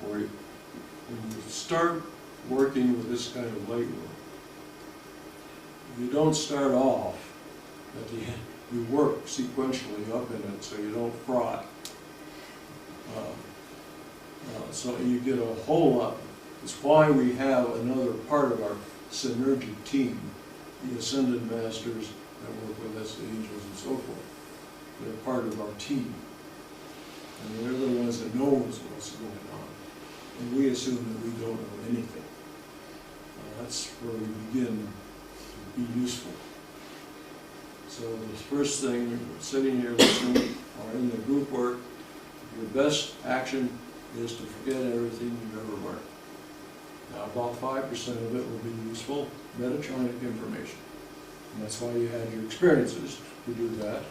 for you. When you start working with this kind of light work, you don't start off at the end. You work sequentially up in it so you don't fry. So you get a whole lot. It's why we have another part of our synergic team, the Ascended Masters that work with us, the angels and so forth. They're part of our team. And they're the ones that knows what's going on. And we assume that we don't know anything. That's where we begin to be useful. So the first thing, sitting here listening or in the group work, your best action is to forget everything you've ever learned. Now about 5% of it will be useful Metatronic information. And that's why you had your experiences to do that.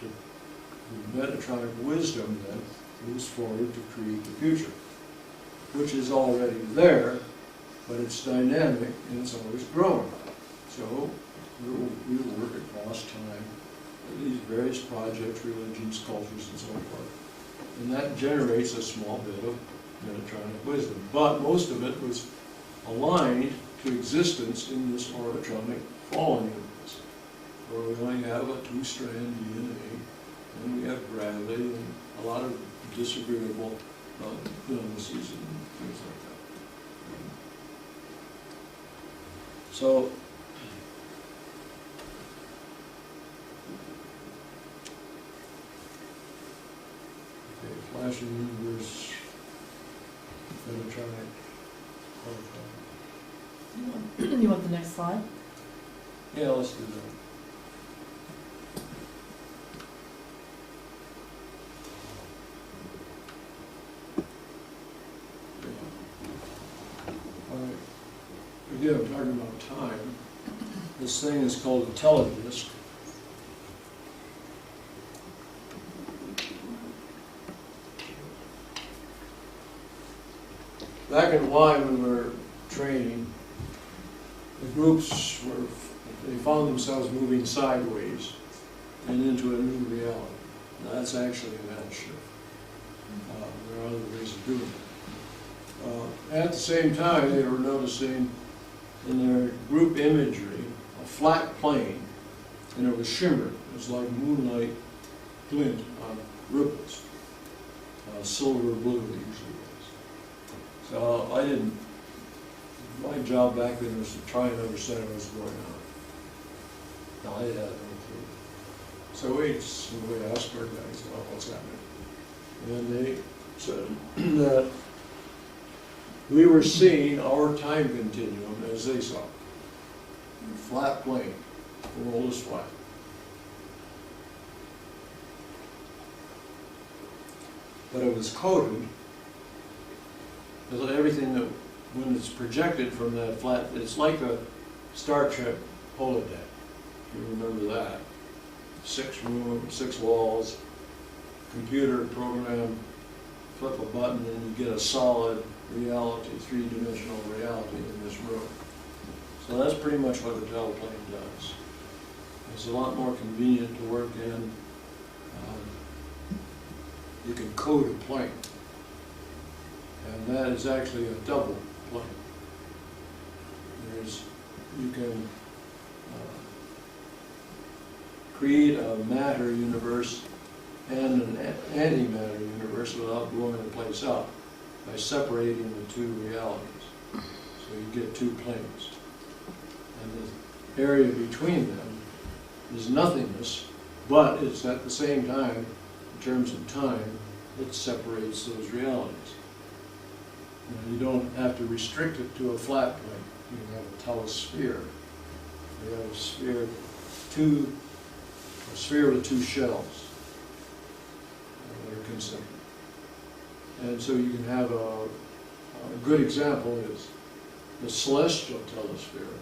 The Metatronic wisdom then moves forward to create the future, which is already there, but it's dynamic and it's always growing. So we will work across time, these various projects, religions, cultures, and so forth. And that generates a small bit of Metatronic wisdom. But most of it was aligned to existence in this Orotronic fallen universe, where we only have a 2-strand DNA, and we have gravity and a lot of disagreeable illnesses and things like that. So, flashing universe, Metatronic, You want the next slide? yeah, let's do that. All right. Again, I'm talking about time. This thing is called a teledisc. Back in Lyme, when we were training, the groups they found themselves moving sideways and into a new reality. Now, that's actually an edge shift. There are other ways of doing it. At the same time, they were noticing in their group imagery a flat plane, and it was shimmering. It was like moonlight glint on ripples, silver blue usually. So my job back then was to try and understand what was going on. Now I had no clue. So we asked our guys, well, what's happening? And they said that we were seeing our time continuum as they saw it. Flat plane, the world is flat. But it was coded. Everything that, when it's projected from that flat, it's like a Star Trek holodeck. If you remember that. 6 rooms, 6 walls, computer program, flip a button and you get a solid reality, 3-dimensional reality in this room. So that's pretty much what a teleplane does. It's a lot more convenient to work in. You can code a plane. And that is actually a double plane. You can create a matter universe and an antimatter universe without blowing the place up by separating the 2 realities. So you get 2 planes. And the area between them is nothingness, but it's at the same time, in terms of time, it separates those realities. You don't have to restrict it to a flat plane. You can have a telesphere. You have a sphere with 2 shells that are concentric. And so you can have a good example is the celestial telesphere.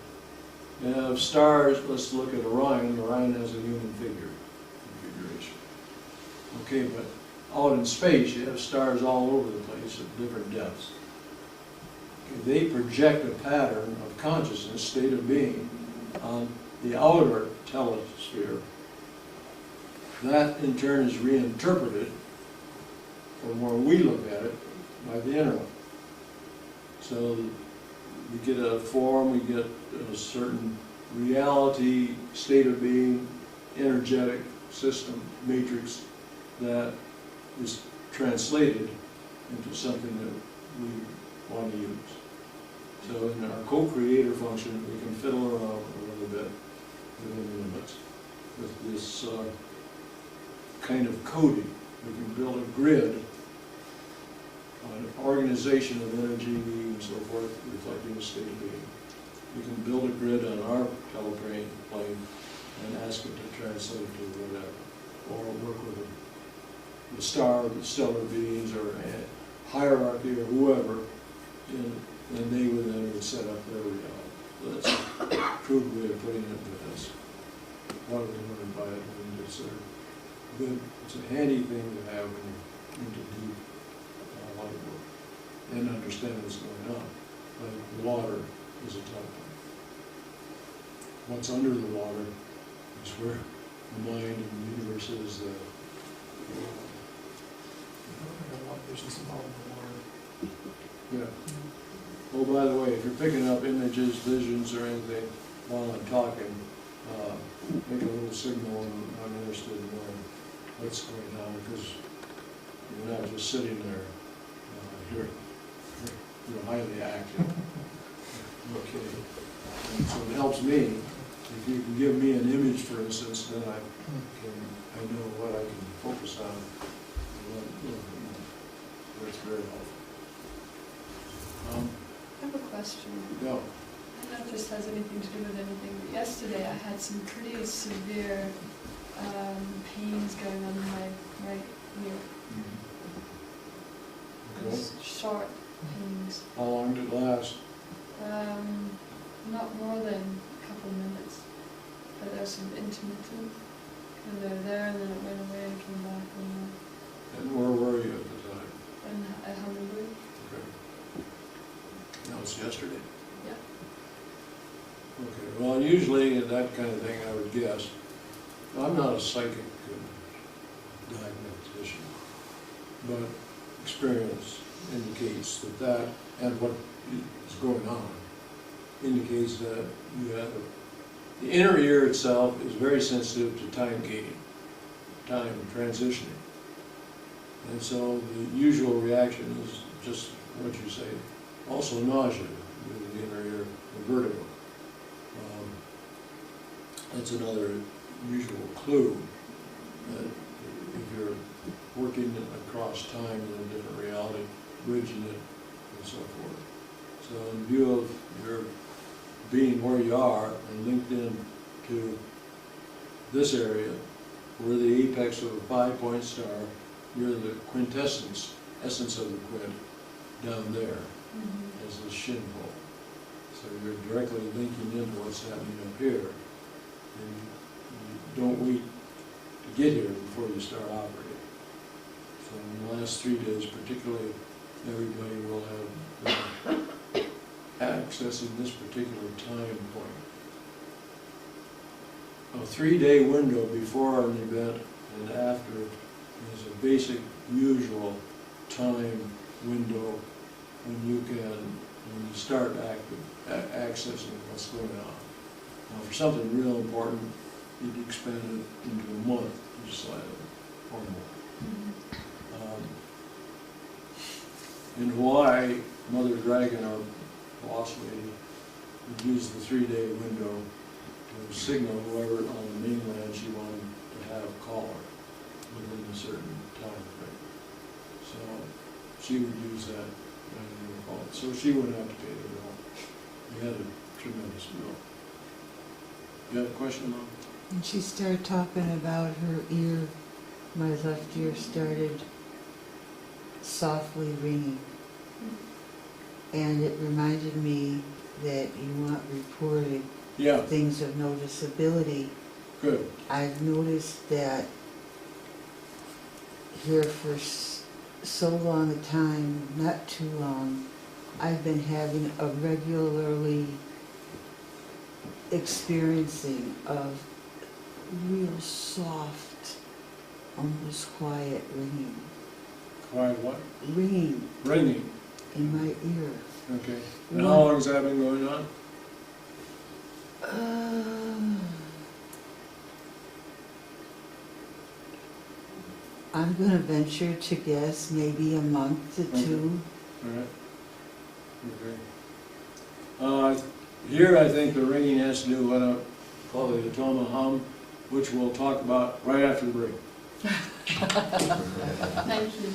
You have stars, let's look at Orion. Orion has a human figure configuration. Okay, but out in space you have stars all over the place at different depths. They project a pattern of consciousness, state of being, on the outer telesphere. That in turn is reinterpreted from where we look at it by the inner one. So we get a form, we get a certain reality, state of being, energetic system, matrix that is translated into something that we want to use. So in our co-creator function, we can fiddle around a little bit within the limits with this kind of coding. We can build a grid, an organization of energy and so forth, reflecting the state of being. We can build a grid on our teleplane plane and ask it to translate to whatever, or work with the star, the stellar beings, or a hierarchy, or whoever, and they would set up their reality. So that's a crude way of putting it, but that's what we learn by it, and it's a good, it's a handy thing to have when you're into deep light work and understand what's going on. Like water is a teleplane. What's under the water is where the mind and the universe is. Yeah. Oh, by the way, if you're picking up images, visions, or anything while I'm talking, make a little signal, and I'm interested in knowing what's going on, because you're not just sitting there. You're highly active. Okay. And so it helps me. If you can give me an image, for instance, then I know what I can focus on. That's very helpful. I have a question. No. I don't know if this has anything to do with anything, but yesterday I had some pretty severe pains going on in my right ear. Okay. Those sharp pains. How long did it last? Not more than a couple of minutes. But they're sort of intermittent. And they're there, and then it went away and came back. And where were you at the time? And at Sha-Alura. Okay. That was yesterday? Yeah. Okay, well, usually that kind of thing I would guess. I'm not a psychic diagnostician, but experience indicates that and what is going on indicates that you have the inner ear itself is very sensitive to time gating, time transitioning. And so the usual reaction is just what you say. Also nausea with the inner ear, the vertigo. That's another usual clue that if you're working across time in a different reality, bridging it, and so forth. So in view of your being where you are and linked in to this area, we're the apex of a 5-point star, you're the quintessence, essence of the quint, down there as the shin pole. So you're directly linking into what's happening up here. And you don't wait to get here before you start operating. So in the last 3 days particularly, everybody will have accessing this particular time point. A 3-day window before an event and after is a basic, usual time window when you start accessing what's going on. Now, for something real important, you'd expand it into a month, just slightly, or more. In Hawaii, Mother Dragon, our boss lady, would use the 3-day window to signal whoever on the mainland she wanted to have call her within a certain time frame. So she would use that when you were called. So she wouldn't have to pay the bill. We had a tremendous bill. You have a question, Mom? And she started talking about her ear. My left ear started softly ringing. And it reminded me that you want reported things of noticeability. Good. I've noticed that here for so long a time, not too long, I've been having a regularly experiencing of real soft, almost quiet ringing. Quiet what? Ringing Ringing. in my ear. Okay. And how long has that been going on? I'm gonna venture to guess maybe a month to Okay. 2. All right. Okay. Here I think the ringing has to do what I call the Atoma hum, which we'll talk about right after the break. Thank you.